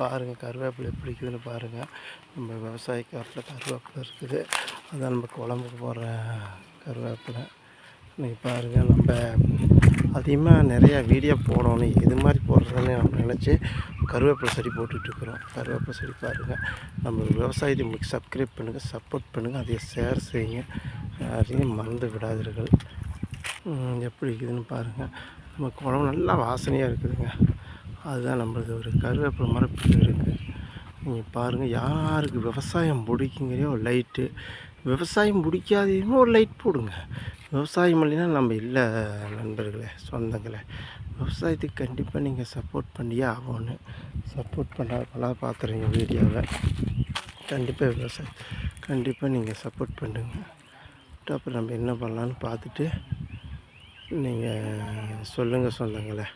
பாருங்கள் கருவேப்பிலை எப்படி இருக்குதுன்னு பாருங்கள். நம்ம விவசாய காட்டில் கருவேப்பிலை இருக்குது. அதான் நம்ம குழம்புக்கு போடுற கருவேப்பிலை. நீங்கள் பாருங்கள், நம்ம அதிகமாக நிறையா வீடியோ போடணும் இது மாதிரி போடுறதுன்னு நம்ம நினச்சி கருவேப்பிலை செடி போட்டுட்ருக்குறோம். கருவேப்பிலை செடி பாருங்கள். நம்ம விவசாயத்தை உங்களுக்கு சப்ஸ்கிரைப் பண்ணுங்கள், சப்போர்ட் பண்ணுங்கள், அதை ஷேர் செய்யுங்க, யாரையும் மறந்து விடாதீர்கள். எப்படி இருக்குதுன்னு பாருங்கள். நம்ம குழம்பு நல்லா வாசனையாக இருக்குதுங்க. அதுதான் நம்மளது ஒரு கருவேப்பிலை மரப்பு இருக்குது. நீங்கள் பாருங்கள், யாருக்கு விவசாயம் பிடிக்குங்கிறையோ லைட்டு, விவசாயம் பிடிக்காதீங்க ஒரு லைட் போடுங்க. விவசாயம் இல்லைன்னா நம்ம இல்லை நண்பர்களே, சொந்தங்களே. விவசாயத்துக்கு கண்டிப்பாக நீங்கள் சப்போர்ட் பண்ணியே ஆகணும். சப்போர்ட் பண்ணால் பார்த்துறீங்க வீடியோவை. கண்டிப்பாக விவசாயம் கண்டிப்பாக நீங்கள் சப்போர்ட் பண்ணுங்கள். அப்புறம் நம்ம என்ன பண்ணலான்னு பார்த்துட்டு நீங்கள் சொல்லுங்கள் சொந்தங்களே.